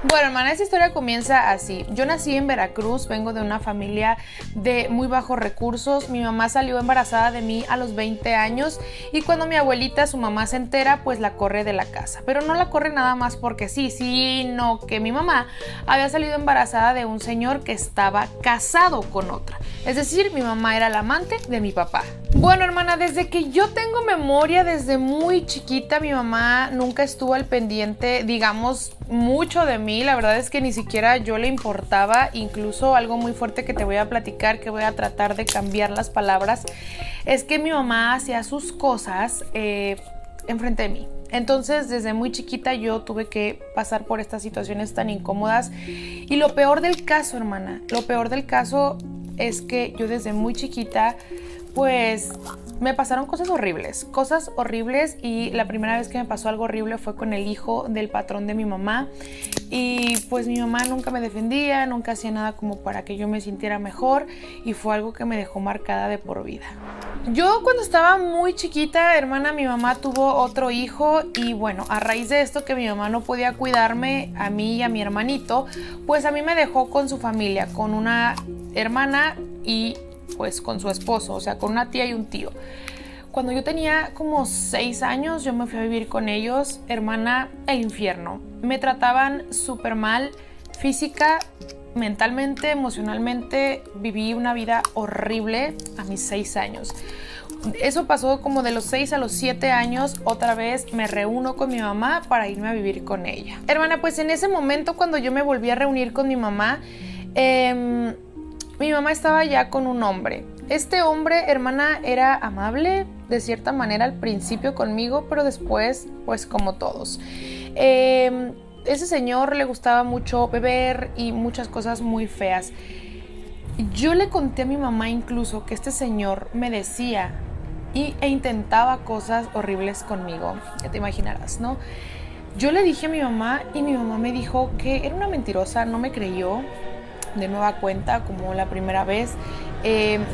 Bueno, hermana, esta historia comienza así. Yo nací en Veracruz, vengo de una familia de muy bajos recursos. Mi mamá salió embarazada de mí a los 20 años y cuando mi abuelita, su mamá, se entera, pues la corre de la casa. Pero no la corre nada más porque sí, sino que mi mamá había salido embarazada de un señor que estaba casado con otra. Es decir, mi mamá era la amante de mi papá. Bueno, hermana, desde que yo tengo memoria, desde muy chiquita, mi mamá nunca estuvo al pendiente, digamos, mucho de mí. La verdad es que ni siquiera yo le importaba. Incluso algo muy fuerte que te voy a platicar, que voy a tratar de cambiar las palabras, es que mi mamá hacía sus cosas enfrente de mí. Entonces, desde muy chiquita yo tuve que pasar por estas situaciones tan incómodas. Y lo peor del caso, hermana, lo peor del caso es que yo desde muy chiquita, pues me pasaron cosas horribles y la primera vez que me pasó algo horrible fue con el hijo del patrón de mi mamá y pues mi mamá nunca me defendía, nunca hacía nada como para que yo me sintiera mejor y fue algo que me dejó marcada de por vida. Yo cuando estaba muy chiquita, hermana, mi mamá tuvo otro hijo y bueno, a raíz de esto que mi mamá no podía cuidarme a mí y a mi hermanito, pues a mí me dejó con su familia, con una hermana y pues con su esposo, o sea, con una tía y un tío. Cuando yo tenía como 6 años, yo me fui a vivir con ellos, hermana, el infierno. Me trataban súper mal, física, mentalmente, emocionalmente, viví una vida horrible a mis 6 años. Eso pasó como de los 6 a los 7 años, otra vez me reúno con mi mamá para irme a vivir con ella. Hermana, pues en ese momento cuando yo me volví a reunir con mi mamá, mi mamá estaba ya con un hombre. Este hombre, hermana, era amable de cierta manera al principio conmigo, pero después, pues como todos. Ese señor le gustaba mucho beber y muchas cosas muy feas. Yo le conté a mi mamá incluso que este señor me decía e intentaba cosas horribles conmigo. Ya te imaginarás, ¿no? Yo le dije a mi mamá y mi mamá me dijo que era una mentirosa, no me creyó. De nueva cuenta, como la primera vez,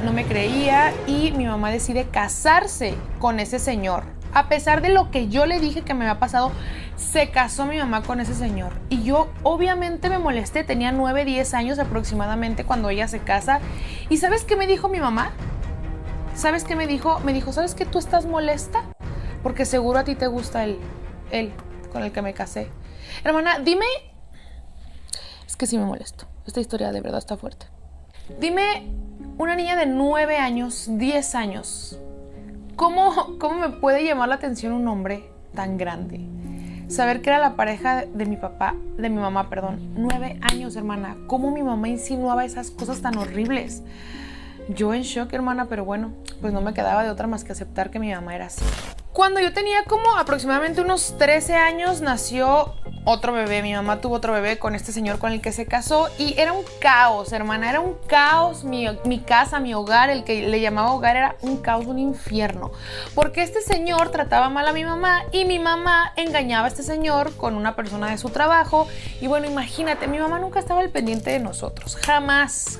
no me creía y mi mamá decide casarse con ese señor. A pesar de lo que yo le dije que me había pasado, se casó mi mamá con ese señor. Y yo obviamente me molesté, tenía 9, 10 años aproximadamente cuando ella se casa. ¿Y sabes qué me dijo mi mamá? ¿Sabes qué me dijo? Me dijo, ¿sabes qué? Tú estás molesta porque seguro a ti te gusta él con el que me casé. Hermana, dime, es que sí me molesto. Esta historia de verdad está fuerte. Dime, una niña de 9 años, 10 años, ¿cómo me puede llamar la atención un hombre tan grande? Saber que era la pareja de mi mamá, 9 años, hermana. ¿Cómo mi mamá insinuaba esas cosas tan horribles? Yo en shock, hermana, pero bueno, pues no me quedaba de otra más que aceptar que mi mamá era así. Cuando yo tenía como aproximadamente unos 13 años, nació otro bebé. Mi mamá tuvo otro bebé con este señor con el que se casó y era un caos, hermana, era un caos. Mi casa, mi hogar, el que le llamaba hogar, era un caos, un infierno. Porque este señor trataba mal a mi mamá y mi mamá engañaba a este señor con una persona de su trabajo. Y bueno, imagínate, mi mamá nunca estaba al pendiente de nosotros. Jamás,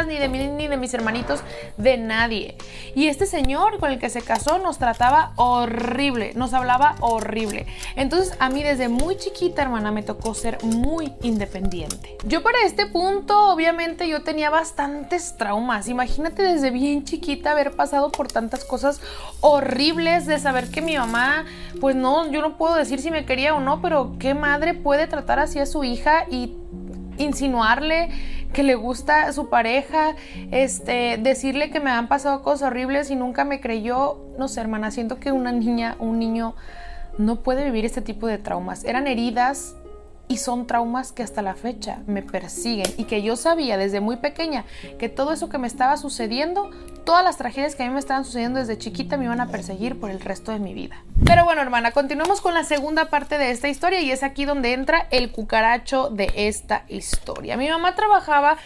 ni de mí ni de mis hermanitos, de nadie. Y este señor con el que se casó nos trataba horrible, nos hablaba horrible. Entonces a mí desde muy chiquita, hermana, me tocó ser muy independiente. Yo para este punto, obviamente, yo tenía bastantes traumas. Imagínate desde bien chiquita haber pasado por tantas cosas horribles, de saber que mi mamá, pues no, yo no puedo decir si me quería o no, pero qué madre puede tratar así a su hija y insinuarle que le gusta su pareja, decirle que me han pasado cosas horribles y nunca me creyó. No sé, hermana, siento que una niña, un niño no puede vivir este tipo de traumas. Eran heridas y son traumas que hasta la fecha me persiguen y que yo sabía desde muy pequeña que todo eso que me estaba sucediendo, todas las tragedias que a mí me estaban sucediendo desde chiquita me iban a perseguir por el resto de mi vida. Pero bueno, hermana, continuemos con la segunda parte de esta historia y es aquí donde entra el cucaracho de esta historia. Mi mamá trabajaba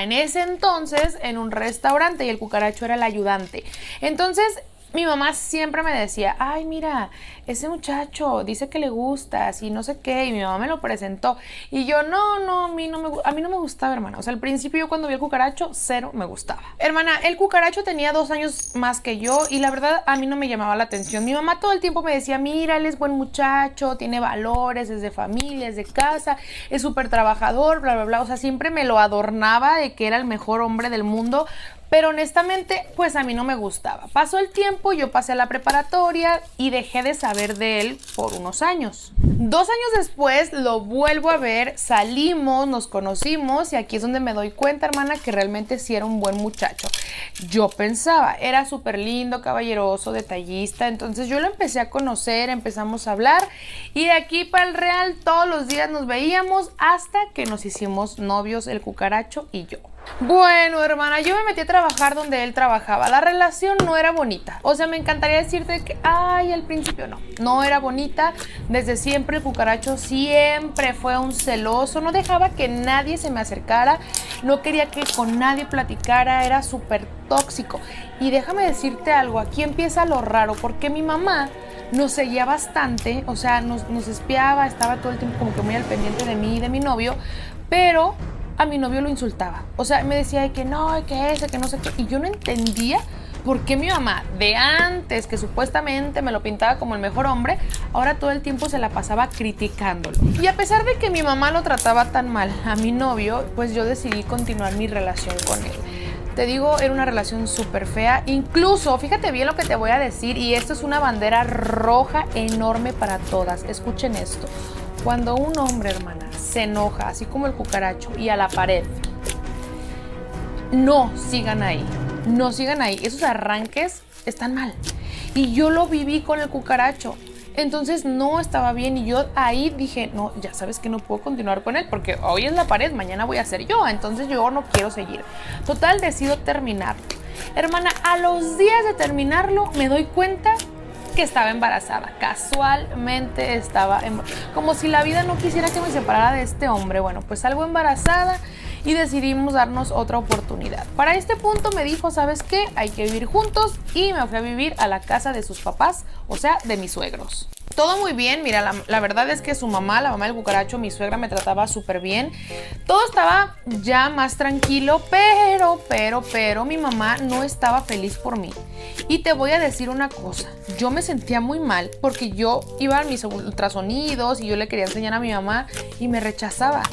en ese entonces en un restaurante y el cucaracho era el ayudante. Entonces, Mi mamá siempre me decía, ay, mira, ese muchacho dice que le gustas y no sé qué, y mi mamá me lo presentó. Y yo, no, a mí no me gustaba, hermana. O sea, al principio yo cuando vi el cucaracho, cero me gustaba. Hermana, el cucaracho tenía 2 años más que yo y la verdad a mí no me llamaba la atención. Mi mamá todo el tiempo me decía, mira, él es buen muchacho, tiene valores, es de familia, es de casa, es súper trabajador, bla, bla, bla. O sea, siempre me lo adornaba de que era el mejor hombre del mundo. Pero honestamente, pues a mí no me gustaba. Pasó el tiempo, yo pasé a la preparatoria y dejé de saber de él por unos años. 2 años después lo vuelvo a ver, salimos, nos conocimos y aquí es donde me doy cuenta, hermana, que realmente sí era un buen muchacho. Yo pensaba, era súper lindo, caballeroso, detallista, entonces yo lo empecé a conocer, empezamos a hablar y de aquí para el real todos los días nos veíamos hasta que nos hicimos novios el cucaracho y yo. Bueno, hermana, yo me metí a trabajar donde él trabajaba. La relación no era bonita. O sea, me encantaría decirte que, ay, al principio no era bonita. Desde siempre el cucaracho siempre fue un celoso. No dejaba que nadie se me acercara. No quería que con nadie platicara. Era súper tóxico. Y déjame decirte algo, aquí empieza lo raro, porque mi mamá nos seguía bastante. O sea, nos espiaba, estaba todo el tiempo como que muy al pendiente de mí y de mi novio. Pero a mi novio lo insultaba. O sea, me decía de que no, que ese, que no sé qué. Y yo no entendía por qué mi mamá, de antes, que supuestamente me lo pintaba como el mejor hombre, ahora todo el tiempo se la pasaba criticándolo. Y a pesar de que mi mamá lo trataba tan mal a mi novio, pues yo decidí continuar mi relación con él. Te digo, era una relación súper fea. Incluso, fíjate bien lo que te voy a decir, y esto es una bandera roja enorme para todas. Escuchen esto. Cuando un hombre, hermana, se enoja, así como el cucaracho, y a la pared, no sigan ahí, no sigan ahí. Esos arranques están mal. Y yo lo viví con el cucaracho. Entonces no estaba bien y yo ahí dije, no, ya sabes que no puedo continuar con él porque hoy es la pared, mañana voy a ser yo. Entonces yo no quiero seguir. Total, decido terminarlo. Hermana, a los días de terminarlo me doy cuenta que estaba embarazada, casualmente estaba como si la vida no quisiera que me separara de este hombre. Bueno, pues salgo embarazada y decidimos darnos otra oportunidad. Para este punto me dijo, ¿sabes qué? Hay que vivir juntos y me fui a vivir a la casa de sus papás, o sea, de mis suegros. Todo muy bien, mira, la verdad es que su mamá, la mamá del cucaracho, mi suegra, me trataba súper bien. Todo estaba ya más tranquilo, pero mi mamá no estaba feliz por mí. Y te voy a decir una cosa, yo me sentía muy mal porque yo iba a mis ultrasonidos y yo le quería enseñar a mi mamá y me rechazaba.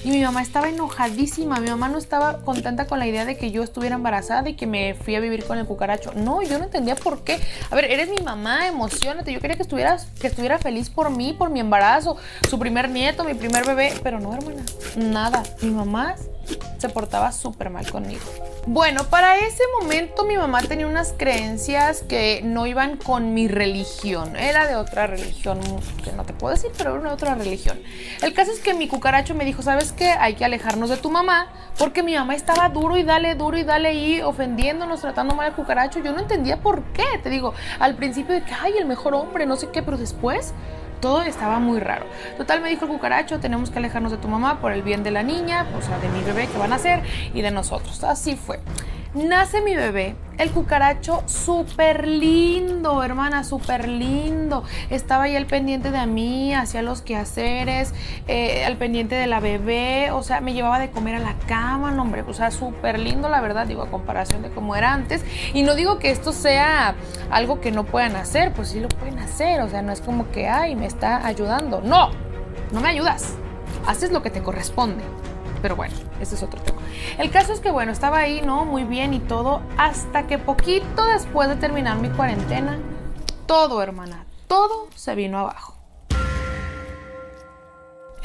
Y mi mamá estaba enojadísima, mi mamá no estaba contenta con la idea de que yo estuviera embarazada y que me fui a vivir con el cucaracho. No, yo no entendía por qué. A ver, eres mi mamá, emocionate. Yo quería que estuviera feliz por mí, por mi embarazo, su primer nieto, mi primer bebé. Pero no, hermana, nada. Mi mamá se portaba súper mal conmigo. Bueno, para ese momento mi mamá tenía unas creencias que no iban con mi religión. Era de otra religión, que no te puedo decir, pero era de otra religión. El caso es que mi cucaracho me dijo, ¿sabes qué? Hay que alejarnos de tu mamá, porque mi mamá estaba duro y dale y ofendiéndonos, tratando mal al cucaracho. Yo no entendía por qué. Te digo, al principio de que, ay, el mejor hombre, no sé qué, pero después todo estaba muy raro. Total, me dijo el cucaracho, tenemos que alejarnos de tu mamá por el bien de la niña, o sea, de mi bebé que van a hacer y de nosotros. Así fue. Nace mi bebé, el cucaracho súper lindo, hermana, súper lindo. Estaba ahí al pendiente de mí, hacía los quehaceres, al pendiente de la bebé, o sea, me llevaba de comer a la cama, no, hombre, o sea, súper lindo, la verdad, digo, a comparación de cómo era antes. Y no digo que esto sea algo que no puedan hacer, pues sí lo pueden hacer, o sea, no es como que, ay, me está ayudando. No, no me ayudas, haces lo que te corresponde. Pero bueno, ese es otro tema. El caso es que, bueno, estaba ahí, ¿no? Muy bien y todo, hasta que poquito después de terminar mi cuarentena, todo, hermana, todo se vino abajo.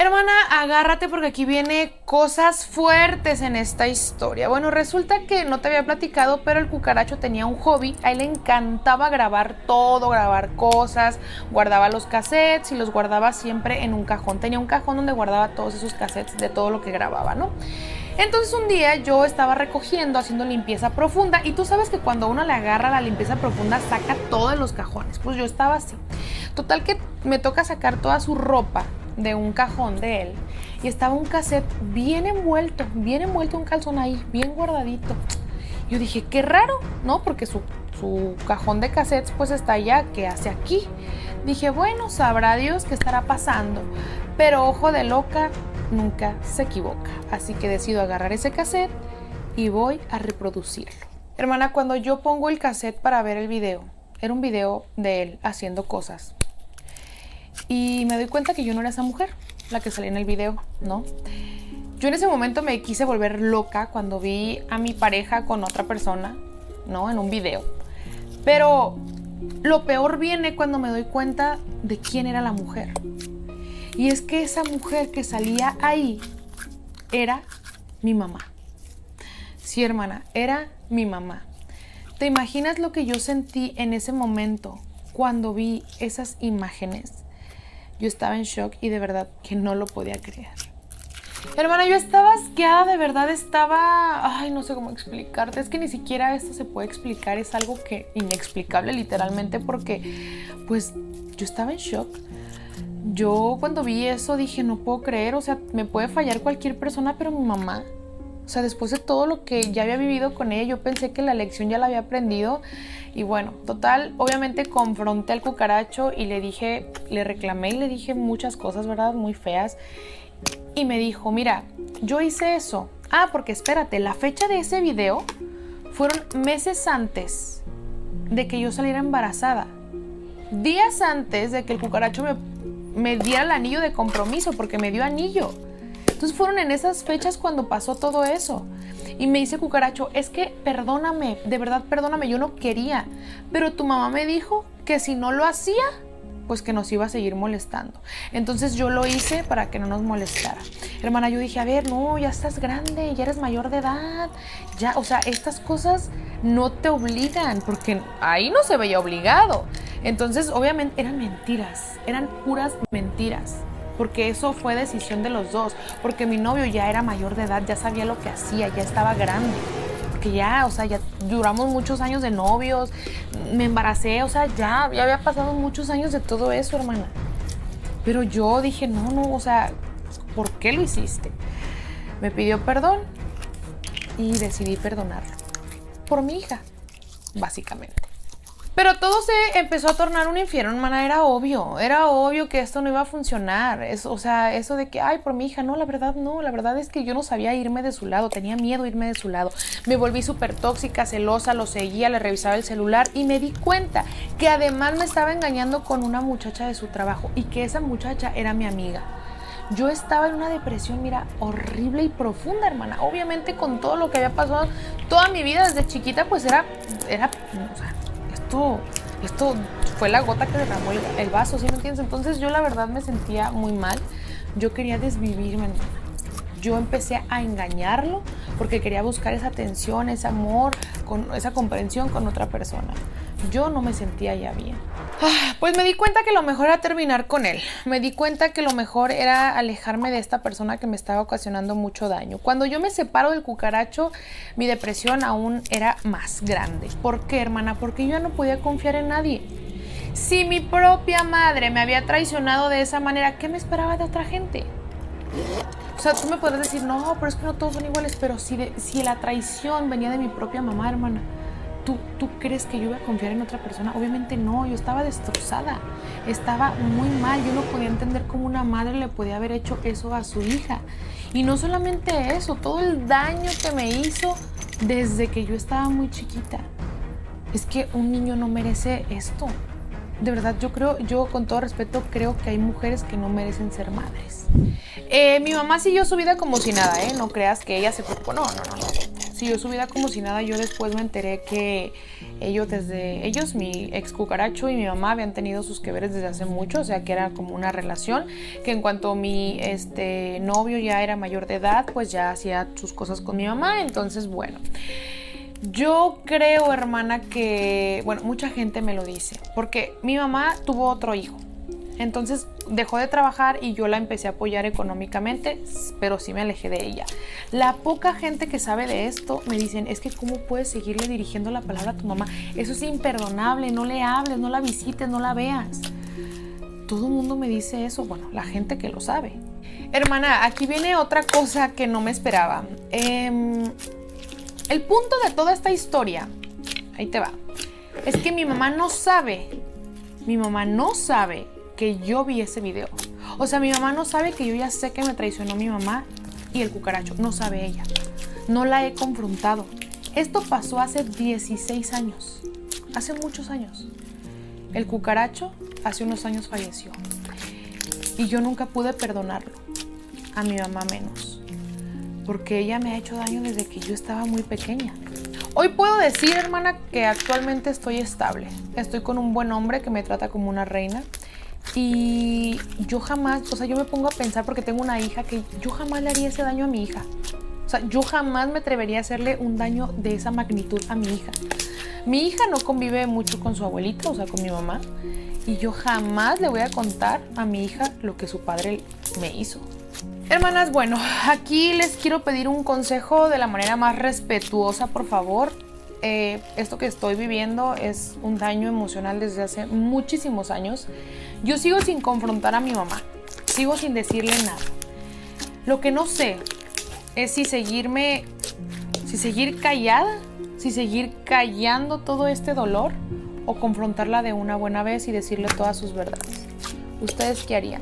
Hermana, agárrate porque aquí viene cosas fuertes en esta historia. Bueno, resulta que no te había platicado, pero el cucaracho tenía un hobby. A él le encantaba grabar todo, grabar cosas, guardaba los cassettes y los guardaba siempre en un cajón. Tenía un cajón donde guardaba todos esos cassettes de todo lo que grababa, ¿no? Entonces un día yo estaba recogiendo, haciendo limpieza profunda, y tú sabes que cuando uno le agarra la limpieza profunda saca todo de los cajones. Pues yo estaba así. Total que me toca sacar toda su ropa de un cajón de él y estaba un cassette bien envuelto un calzón ahí, bien guardadito. Yo dije, qué raro, ¿no? Porque su su cajón de cassettes pues está allá, ¿qué hace aquí? Dije, bueno, sabrá Dios qué estará pasando, pero ojo de loca nunca se equivoca, así que decido agarrar ese cassette y voy a reproducirlo. Hermana, cuando yo pongo el cassette para ver el video, era un video de él haciendo cosas y me doy cuenta que yo no era esa mujer, la que salía en el video, ¿no? Yo en ese momento me quise volver loca cuando vi a mi pareja con otra persona, ¿no? En un video. Pero lo peor viene cuando me doy cuenta de quién era la mujer. Y es que esa mujer que salía ahí era mi mamá. Sí, hermana, era mi mamá. ¿Te imaginas lo que yo sentí en ese momento cuando vi esas imágenes? Yo estaba en shock y de verdad que no lo podía creer. Hermana, yo estaba asqueada, de verdad estaba... Ay, no sé cómo explicarte. Es que ni siquiera esto se puede explicar. Es algo que inexplicable literalmente porque pues yo estaba en shock. Yo cuando vi eso dije, no puedo creer. O sea, me puede fallar cualquier persona, pero mi mamá... O sea, después de todo lo que ya había vivido con ella, yo pensé que la lección ya la había aprendido. Y bueno, total, obviamente confronté al cucaracho y le dije, le reclamé y le dije muchas cosas, ¿verdad? Muy feas. Y me dijo, mira, yo hice eso. Ah, porque espérate, la fecha de ese video fueron meses antes de que yo saliera embarazada. Días antes de que el cucaracho me diera el anillo de compromiso, porque me dio anillo. Entonces fueron en esas fechas cuando pasó todo eso. Y me dice cucaracho, es que perdóname, de verdad perdóname, yo no quería. Pero tu mamá me dijo que si no lo hacía, pues que nos iba a seguir molestando. Entonces yo lo hice para que no nos molestara. Hermana, yo dije, a ver, no, ya estás grande, ya eres mayor de edad. Ya, o sea, estas cosas no te obligan, porque ahí no se veía obligado. Entonces, obviamente, eran mentiras, eran puras mentiras. Porque eso fue decisión de los dos. Porque mi novio ya era mayor de edad, ya sabía lo que hacía, ya estaba grande. Porque ya, o sea, ya duramos muchos años de novios, me embaracé, o sea, ya había pasado muchos años de todo eso, hermana. Pero yo dije, no, o sea, ¿por qué lo hiciste? Me pidió perdón y decidí perdonarlo. Por mi hija, básicamente. Pero todo se empezó a tornar un infierno, hermana, era obvio que esto no iba a funcionar. O sea, eso de que, ay, por mi hija, no, la verdad es que yo no sabía irme de su lado, tenía miedo irme de su lado. Me volví súper tóxica, celosa, lo seguía, le revisaba el celular y me di cuenta que además me estaba engañando con una muchacha de su trabajo y que esa muchacha era mi amiga. Yo estaba en una depresión, mira, horrible y profunda, hermana. Obviamente con todo lo que había pasado toda mi vida desde chiquita, pues era, o sea, esto fue la gota que derramó el vaso, ¿sí me entiendes? Entonces yo la verdad me sentía muy mal. Yo quería desvivirme, hermana. Yo empecé a engañarlo porque quería buscar esa atención, ese amor, esa comprensión con otra persona. Yo no me sentía ya bien. Pues me di cuenta que lo mejor era terminar con él. Me di cuenta que lo mejor era alejarme de esta persona que me estaba ocasionando mucho daño. Cuando yo me separo del cucaracho, mi depresión aún era más grande. ¿Por qué, hermana? Porque yo ya no podía confiar en nadie. Si mi propia madre me había traicionado de esa manera, ¿qué me esperaba de otra gente? O sea, tú me podrás decir, no, pero es que no todos son iguales. Pero si la traición venía de mi propia mamá, hermana, ¿tú crees que yo iba a confiar en otra persona? Obviamente no, yo estaba destrozada, estaba muy mal. Yo no podía entender cómo una madre le podía haber hecho eso a su hija. Y no solamente eso, todo el daño que me hizo desde que yo estaba muy chiquita. Es que un niño no merece esto. De verdad, yo con todo respeto creo que hay mujeres que no merecen ser madres. Mi mamá siguió su vida como si nada, no creas que ella se preocupó, no. Siguió su vida como si nada. Yo después me enteré que ellos, mi ex cucaracho y mi mamá habían tenido sus que veres desde hace mucho, o sea que era como una relación, que en cuanto mi novio ya era mayor de edad, pues ya hacía sus cosas con mi mamá. Entonces, bueno, yo creo, hermana, que, bueno, mucha gente me lo dice, porque mi mamá tuvo otro hijo. Entonces dejó de trabajar y yo la empecé a apoyar económicamente, pero sí me alejé de ella. La poca gente que sabe de esto me dicen, es que ¿cómo puedes seguirle dirigiendo la palabra a tu mamá? Eso es imperdonable, no le hables, no la visites, no la veas. Todo el mundo me dice eso, bueno, la gente que lo sabe. Hermana, aquí viene otra cosa que no me esperaba. El punto de toda esta historia, ahí te va. Es que mi mamá no sabe que yo vi ese video. O sea, mi mamá no sabe que yo ya sé que me traicionó mi mamá y el cucaracho. No sabe ella. No la he confrontado. Esto pasó hace 16 años. Hace muchos años. El cucaracho hace unos años falleció. Y yo nunca pude perdonarlo. A mi mamá menos. Porque ella me ha hecho daño desde que yo estaba muy pequeña. Hoy puedo decir, hermana, que actualmente estoy estable. Estoy con un buen hombre que me trata como una reina. Y yo jamás, o sea, yo me pongo a pensar porque tengo una hija que yo jamás le haría ese daño a mi hija. O sea, yo jamás me atrevería a hacerle un daño de esa magnitud a mi hija. Mi hija no convive mucho con su abuelita, o sea, con mi mamá. Y yo jamás le voy a contar a mi hija lo que su padre me hizo. Hermanas, bueno, aquí les quiero pedir un consejo de la manera más respetuosa, por favor. Esto que estoy viviendo es un daño emocional desde hace muchísimos años. Yo sigo sin confrontar a mi mamá, sigo sin decirle nada. Lo que no sé es si seguir callada, si seguir callando todo este dolor o confrontarla de una buena vez y decirle todas sus verdades. ¿Ustedes qué harían?